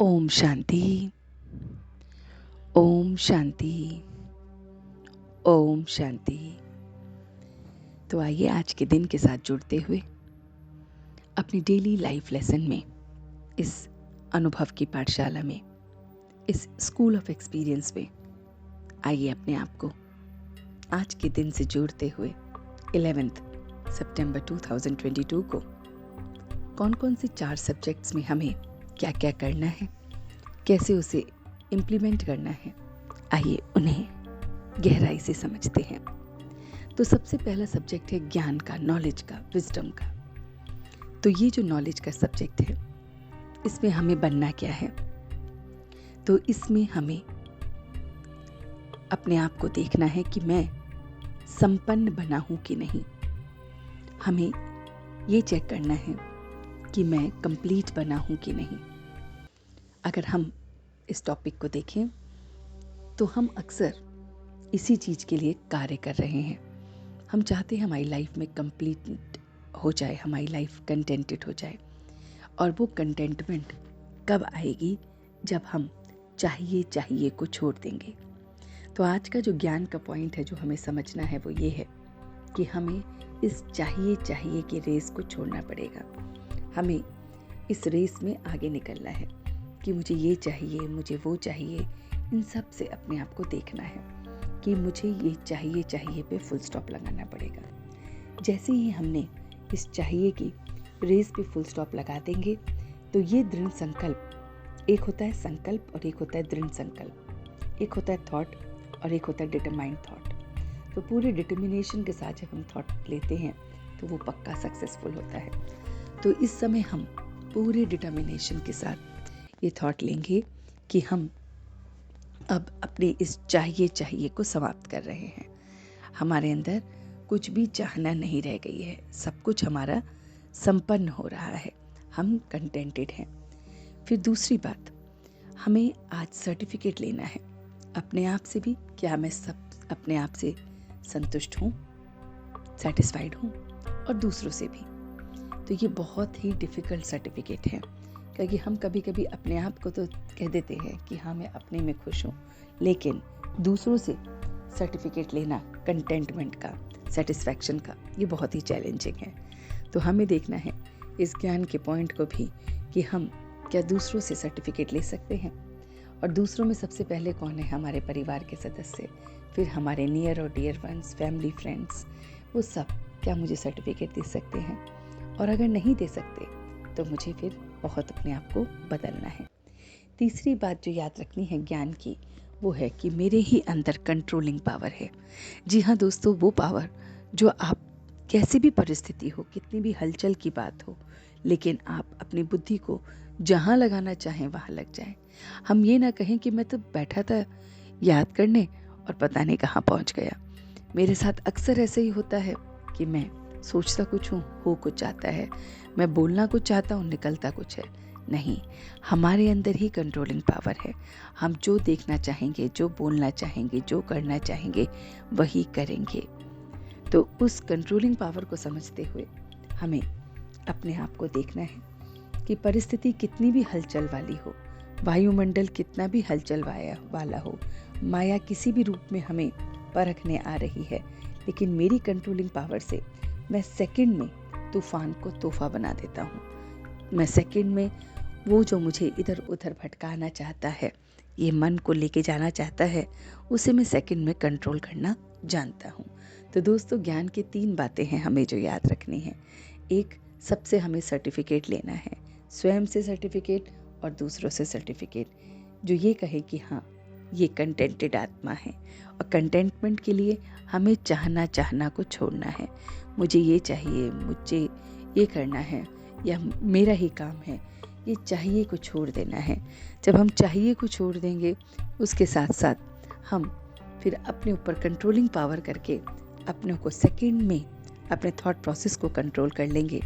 ओम शांति। ओम शांति। ओम शांति। तो आइए आज के दिन के साथ जुड़ते हुए अपनी डेली लाइफ लेसन में, इस अनुभव की पाठशाला में, इस स्कूल ऑफ एक्सपीरियंस में आइए अपने आप को आज के दिन से जोड़ते हुए 11 सितंबर 2022 को कौन कौन से 4 सब्जेक्ट्स में हमें क्या क्या करना है, कैसे उसे इम्प्लीमेंट करना है, आइए उन्हें गहराई से समझते हैं। तो सबसे पहला सब्जेक्ट है ज्ञान का, नॉलेज का, विजडम का। तो ये जो नॉलेज का सब्जेक्ट है, इसमें हमें बनना क्या है? तो इसमें हमें अपने आप को देखना है कि मैं संपन्न बना हूं कि नहीं। हमें ये चेक करना है कि मैं कंप्लीट बना हूं कि नहीं। अगर हम इस टॉपिक को देखें तो हम अक्सर इसी चीज़ के लिए कार्य कर रहे हैं। हम चाहते हैं हमारी लाइफ में कंप्लीट हो जाए, हमारी लाइफ कंटेंटेड हो जाए। और वो कंटेंटमेंट कब आएगी? जब हम चाहिए को छोड़ देंगे। तो आज का जो ज्ञान का पॉइंट है, जो हमें समझना है, वो ये है कि हमें इस चाहिए की रेस को छोड़ना पड़ेगा। हमें इस रेस में आगे निकलना है कि मुझे ये चाहिए, मुझे वो चाहिए। इन सब से अपने आप को देखना है कि मुझे ये चाहिए पे फुल स्टॉप लगाना पड़ेगा। जैसे ही हमने इस चाहिए की रेस पे फुल स्टॉप लगा देंगे तो ये दृढ़ संकल्प, एक होता है संकल्प और एक होता है दृढ़ संकल्प, एक होता है थॉट और एक होता है डिटरमाइंड थॉट। तो पूरे डिटर्मिनेशन के साथ जब हम थॉट लेते हैं तो वो पक्का सक्सेसफुल होता है। तो इस समय हम पूरे डिटर्मिनेशन के साथ ये थॉट लेंगे कि हम अब अपने इस चाहिए को समाप्त कर रहे हैं। हमारे अंदर कुछ भी चाहना नहीं रह गई है, सब कुछ हमारा संपन्न हो रहा है, हम कंटेंटेड हैं। फिर दूसरी बात, हमें आज सर्टिफिकेट लेना है अपने आप से भी। क्या मैं सब अपने आप से संतुष्ट हूँ, सेटिस्फाइड हूँ, और दूसरों से भी। तो ये बहुत ही डिफ़िकल्ट सर्टिफिकेट है, क्योंकि हम कभी कभी अपने आप को तो कह देते हैं कि हाँ मैं अपने में खुश हूँ, लेकिन दूसरों से सर्टिफिकेट लेना कंटेंटमेंट का, सेटिस्फैक्शन का, ये बहुत ही चैलेंजिंग है। तो हमें देखना है इस ज्ञान के पॉइंट को भी कि हम क्या दूसरों से सर्टिफिकेट ले सकते हैं। और दूसरों में सबसे पहले कौन है? हमारे परिवार के सदस्य, फिर हमारे नियर और डियर वंस, फैमिली, फ्रेंड्स, वो सब क्या मुझे सर्टिफिकेट दे सकते हैं? और अगर नहीं दे सकते तो मुझे फिर बहुत अपने आप को बदलना है। तीसरी बात जो याद रखनी है ज्ञान की, वो है कि मेरे ही अंदर कंट्रोलिंग पावर है। जी हाँ दोस्तों, वो पावर जो आप कैसी भी परिस्थिति हो, कितनी भी हलचल की बात हो, लेकिन आप अपनी बुद्धि को जहाँ लगाना चाहें वहाँ लग जाए। हम ये ना कहें कि मैं तो बैठा था याद करने और पता नहीं कहाँ पहुँच गया। मेरे साथ अक्सर ऐसे ही होता है कि मैं सोचता कुछ हूँ, हो कुछ जाता है। मैं बोलना कुछ चाहता हूँ, निकलता कुछ है। नहीं, हमारे अंदर ही कंट्रोलिंग पावर है। हम जो देखना चाहेंगे, जो बोलना चाहेंगे, जो करना चाहेंगे, वही करेंगे। तो उस कंट्रोलिंग पावर को समझते हुए हमें अपने आप को देखना है कि परिस्थिति कितनी भी हलचल वाली हो, वायुमंडल कितना भी हलचल वाला हो, माया किसी भी रूप में हमें परखने आ रही है, लेकिन मेरी कंट्रोलिंग पावर से मैं सेकंड में तूफान को तोहफा बना देता हूँ। मैं सेकंड में वो जो मुझे इधर उधर भटकाना चाहता है, ये मन को लेके जाना चाहता है, उसे मैं सेकंड में कंट्रोल करना जानता हूँ। तो दोस्तों, ज्ञान की 3 बातें हैं हमें जो याद रखनी है। एक, सबसे हमें सर्टिफिकेट लेना है, स्वयं से सर्टिफिकेट और दूसरों से सर्टिफिकेट, जो ये कहे कि हाँ ये कंटेंटेड आत्मा है। और कंटेंटमेंट के लिए हमें चाहना को छोड़ना है। मुझे ये चाहिए, मुझे ये करना है, या मेरा ही काम है, ये चाहिए को छोड़ देना है। जब हम चाहिए को छोड़ देंगे, उसके साथ साथ हम फिर अपने ऊपर कंट्रोलिंग पावर करके अपने को सेकंड में अपने थॉट प्रोसेस को कंट्रोल कर लेंगे,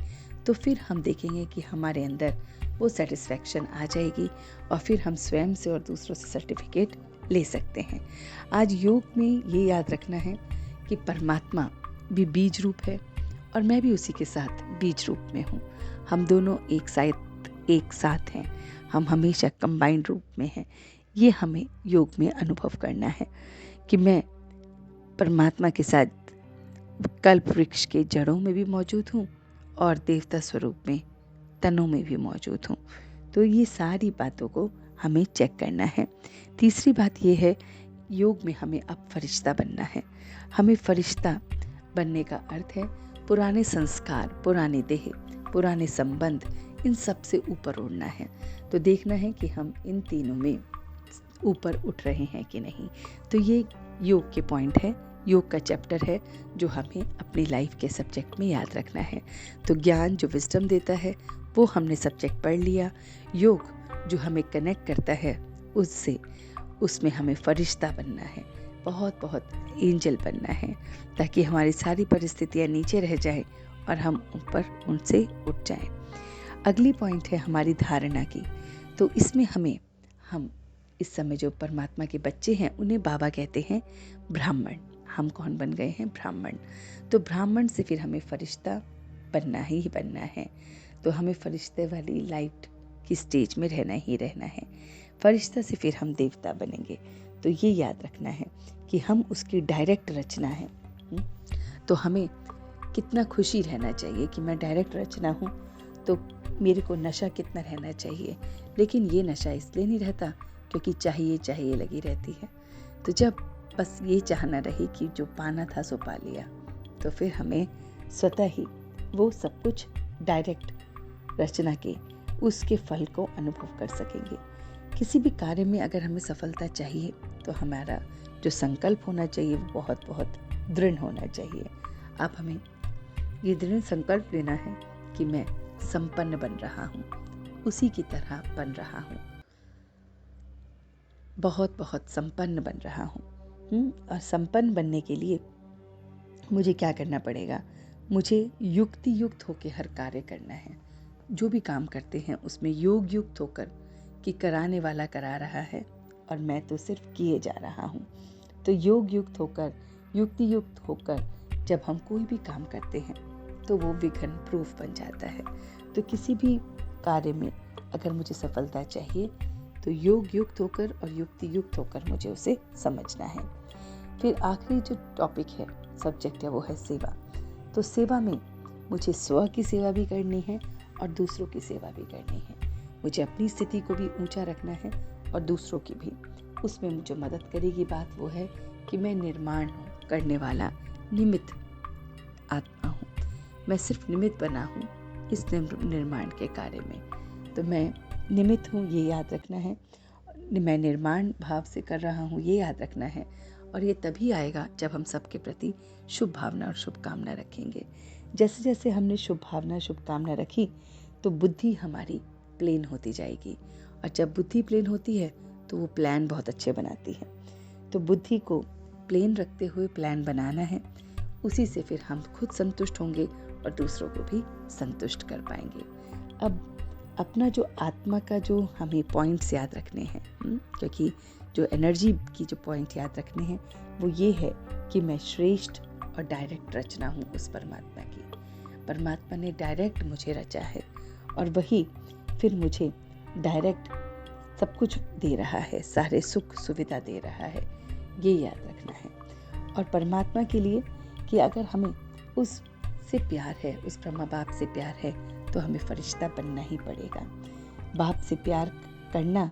तो फिर हम देखेंगे कि हमारे अंदर वो सेटिस्फैक्शन आ जाएगी और फिर हम स्वयं से और दूसरों से सर्टिफिकेट ले सकते हैं। आज योग में ये याद रखना है कि परमात्मा भी बीज रूप है और मैं भी उसी के साथ बीज रूप में हूँ। हम दोनों एक साथ हैं। हम हमेशा कंबाइंड रूप में हैं। ये हमें योग में अनुभव करना है कि मैं परमात्मा के साथ कल्प वृक्ष के जड़ों में भी मौजूद हूँ और देवता स्वरूप में तनों में भी मौजूद हूँ। तो ये सारी बातों को हमें चेक करना है। तीसरी बात ये है, योग में हमें अब फरिश्ता बनना है। हमें फरिश्ता बनने का अर्थ है पुराने संस्कार, पुराने देह, पुराने संबंध, इन सब से ऊपर उड़ना है। तो देखना है कि हम इन तीनों में ऊपर उठ रहे हैं कि नहीं। तो ये योग के पॉइंट है, योग का चैप्टर है जो हमें अपनी लाइफ के सब्जेक्ट में याद रखना है। तो ज्ञान जो विजडम देता है वो हमने सब्जेक्ट पढ़ लिया। योग जो हमें कनेक्ट करता है उससे, उसमें हमें फरिश्ता बनना है, बहुत बहुत एंजल बनना है, ताकि हमारी सारी परिस्थितियाँ नीचे रह जाएं और हम ऊपर उनसे उठ जाएं। अगली पॉइंट है हमारी धारणा की। तो इसमें हम इस समय जो परमात्मा के बच्चे हैं उन्हें बाबा कहते हैं ब्राह्मण। हम कौन बन गए हैं? ब्राह्मण। तो ब्राह्मण से फिर हमें फरिश्ता बनना ही बनना है। तो हमें फरिश्ते वाली लाइट की स्टेज में रहना ही रहना है। फरिश्ता से फिर हम देवता बनेंगे। तो ये याद रखना है कि हम उसकी डायरेक्ट रचना है। तो हमें कितना खुशी रहना चाहिए कि मैं डायरेक्ट रचना हूँ, तो मेरे को नशा कितना रहना चाहिए। लेकिन ये नशा इसलिए नहीं रहता क्योंकि चाहिए लगी रहती है। तो जब बस ये चाहना रहे कि जो पाना था सो पा लिया, तो फिर हमें स्वतः ही वो सब कुछ डायरेक्ट रचना के उसके फल को अनुभव कर सकेंगे। किसी भी कार्य में अगर हमें सफलता चाहिए तो हमारा जो संकल्प होना चाहिए वो बहुत बहुत दृढ़ होना चाहिए। अब हमें ये दृढ़ संकल्प लेना है कि मैं संपन्न बन रहा हूँ, उसी की तरह बन रहा हूँ, बहुत बहुत संपन्न बन रहा हूँ। और संपन्न बनने के लिए मुझे क्या करना पड़ेगा? मुझे युक्ति युक्त होकर हर कार्य करना है। जो भी काम करते हैं उसमें योग युक्त होकर कि कराने वाला करा रहा है और मैं तो सिर्फ किए जा रहा हूँ। तो योग युक्त होकर, युक्ति युक्त होकर जब हम कोई भी काम करते हैं तो वो विघ्न प्रूफ बन जाता है। तो किसी भी कार्य में अगर मुझे सफलता चाहिए तो योग युक्त होकर और युक्ति युक्त होकर मुझे उसे समझना है। फिर आखिरी जो टॉपिक है, सब्जेक्ट है, वो है सेवा। तो सेवा में मुझे स्व की सेवा भी करनी है और दूसरों की सेवा भी करनी है। मुझे अपनी स्थिति को भी ऊंचा रखना है और दूसरों की भी। उसमें मुझे मदद करेगी बात वो है कि मैं निर्माण करने वाला निमित्त आत्मा हूँ। मैं सिर्फ निमित्त बना हूँ इस निर्माण के कार्य में। तो मैं निमित्त हूँ, ये याद रखना है। मैं निर्माण भाव से कर रहा हूँ, ये याद रखना है। और ये तभी आएगा जब हम सबके प्रति शुभ भावना और शुभकामना रखेंगे। जैसे जैसे हमने शुभ भावना, शुभकामना रखी तो बुद्धि हमारी प्लेन होती जाएगी। और जब बुद्धि प्लेन होती है तो वो प्लान बहुत अच्छे बनाती है। तो बुद्धि को प्लेन रखते हुए प्लान बनाना है। उसी से फिर हम खुद संतुष्ट होंगे और दूसरों को भी संतुष्ट कर पाएंगे। अब अपना जो आत्मा का जो हमें पॉइंट्स याद रखने हैं, क्योंकि जो एनर्जी की जो पॉइंट याद रखने हैं वो ये है कि मैं श्रेष्ठ और डायरेक्ट रचना हूँ उस परमात्मा की। परमात्मा ने डायरेक्ट मुझे रचा है और वही फिर मुझे डायरेक्ट सब कुछ दे रहा है, सारे सुख सुविधा दे रहा है। ये याद रखना है। और परमात्मा के लिए कि अगर हमें उससे प्यार है, उस ब्रह्मा बाप से प्यार है, तो हमें फरिश्ता बनना ही पड़ेगा। बाप से प्यार करना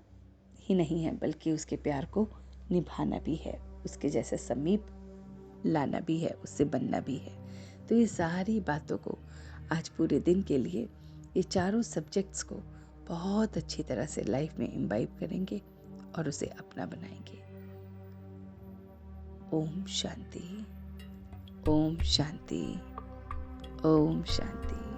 ही नहीं है बल्कि उसके प्यार को निभाना भी है, उसके जैसे समीप लाना भी है, उससे बनना भी है। तो ये सारी बातों को आज पूरे दिन के लिए, ये चारों सब्जेक्ट्स को बहुत अच्छी तरह से लाइफ में इम्बाइब करेंगे और उसे अपना बनाएंगे। ओम शांति, ओम शांति, ओम शांति।